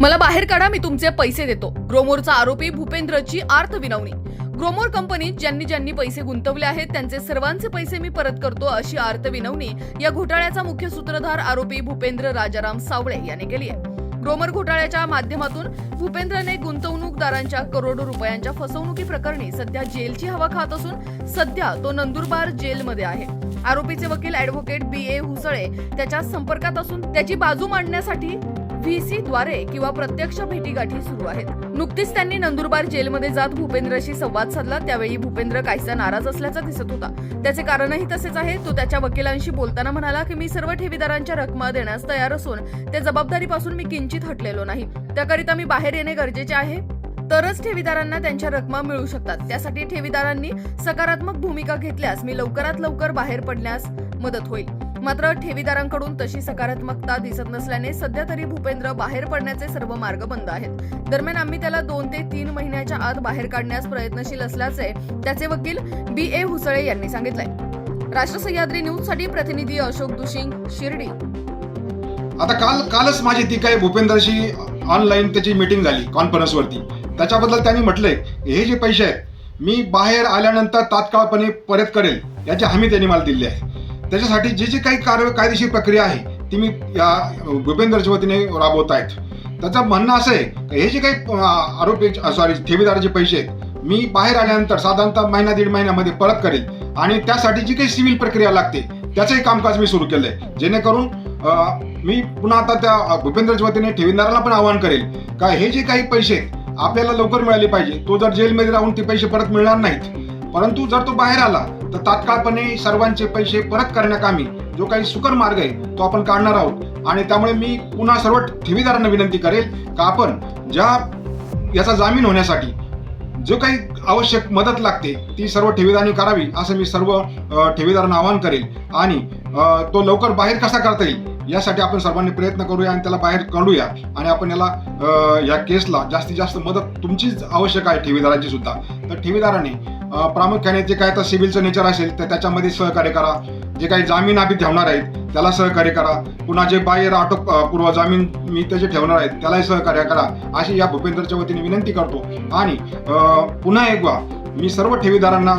मला बाहेर काढा, मी तुमचे पैसे देतो. ग्रोमोरचा आरोपी भूपेंद्रची आर्त विनवणी. ग्रोमोर कंपनीत ज्यांनी पैसे गुंतवले आहेत त्यांचे सर्वांचे पैसे मी परत करतो, अशी आर्त विनवणी या घोटाळ्याचा मुख्य सूत्रधार आरोपी भूपेंद्र राजाराम सावळे याने केली आहे. ग्रोमोर घोटाळ्याच्या माध्यमातून भूपेंद्रने गुंतवणूकदारांच्या करोडो रुपयांच्या फसवणुकी प्रकरणी सध्या जेलची हवा खात असून सध्या तो नंदुरबार जेलमध्ये आहे. आरोपीचे वकील ॲडव्होकेट BA हुसळे त्याच्या संपर्कात असून त्याची बाजू मांडण्यासाठी VC द्वारे किंवा प्रत्यक्ष भेटीगाठी सुरू आहेत. नुकतीच त्यांनी नंदुरबार जेलमध्ये जात भूपेंद्रशी संवाद साधला. त्यावेळी भूपेंद्र काहीसा नाराज असल्याचा दिसत होता. त्याचे कारणही तसेच आहे. तो त्याच्या वकिलांशी बोलताना म्हणाला की मी सर्व ठेवीदारांच्या रकमा देण्यास तयार असून त्या जबाबदारीपासून मी किंचित हटलेलो नाही. त्याकरिता मी बाहेर येणे गरजेचे आहे, तरच ठेवीदारांना त्यांच्या रकमा मिळू शकतात. त्यासाठी ठेवीदारांनी सकारात्मक भूमिका घेतल्यास मी लवकरात लवकर बाहेर पडण्यास मदत होईल. मात्र ठेवीदारांकडून तशी सकारात्मकता दिसत नसल्याने सध्या तरी भूपेंद्र बाहेर पडण्याचे सर्व मार्ग बंद आहेत. दरम्यान आम्ही त्याला 2 ते 3 महिन्याच्या आत बाहेर काढण्यास प्रयत्नशील असल्याचे त्याचे वकील BA हुसळे यांनी सांगितलंय. राष्ट्र सह्याद्री न्यूज साठी प्रतिनिधी अशोक दुशिंग, शिर्डी. आता कालच माझी ती काही भूपेंद्रशी ऑनलाईन त्याची मीटिंग झाली कॉन्फरन्सवरती. त्याच्याबद्दल त्यांनी म्हटलंय हे जे पैसे आहेत मी बाहेर आल्यानंतर तात्काळपणे परत करेल याची हमी त्यांनी मला दिली आहे. त्याच्यासाठी जी काही कायदेशीर प्रक्रिया आहे ती मी या भूपेंद्रच्या वतीने राबवत आहेत. त्याचं म्हणणं असं आहे की हे जे काही ठेवीदाराचे पैसे आहेत मी बाहेर आल्यानंतर साधारणतः महिना 1.5 महिन्यामध्ये परत करेल आणि त्यासाठी जी काही सिव्हिल प्रक्रिया लागते त्याचंही कामकाज मी सुरू केलं आहे. जेणेकरून मी पुन्हा आता त्या भूपेंद्रच्या वतीने ठेवीदाराला पण आवाहन करेल का हे जे काही पैसे आपल्याला लवकर मिळाले पाहिजे. तो जर जेलमध्ये राहून ते पैसे परत मिळणार नाहीत, परंतु जर तो बाहेर आला तर तात्काळपणे सर्वांचे पैसे परत करण्याकामी जो काही सुकर मार्ग आहे तो आपण काढणार आहोत. आणि त्यामुळे मी पुन्हा सर्व ठेवीदारांना विनंती करेल का आपण याचा जामीन होण्यासाठी जो काही आवश्यक मदत लागते ती सर्व ठेवीदारांनी करावी असं मी सर्व ठेवीदारांना आवाहन करेल. आणि तो लवकर बाहेर कसा करता येईल यासाठी आपण सर्वांनी प्रयत्न करूया आणि त्याला बाहेर काढूया. आणि आपण या केसला जास्तीत जास्त मदत तुमचीच आवश्यक आहे, ठेवीदारांची सुद्धा. तर ठेवीदारांनी प्रामुख्याने जे काय आता सिव्हिलचं नेचर असेल तर त्याच्यामध्ये सहकार्य करा. जे काही जामीन आम्ही ठेवणार आहेत त्याला सहकार्य करा. पुन्हा जे बाहेर अटकपूर्व जामीन मी त्याचे ठेवणार आहेत त्यालाही सहकार्य करा अशी या भूपेंद्रच्या वतीने विनंती करतो. आणि पुन्हा एकदा मी सर्व ठेवीदारांना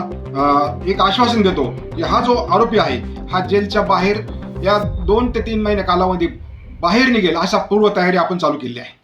एक आश्वासन देतो की हा जो आरोपी आहे हा जेलच्या बाहेर या 2 ते 3 महिने कालावधी बाहेर निघेल अशा पूर्वतयारी आपण चालू केली आहे.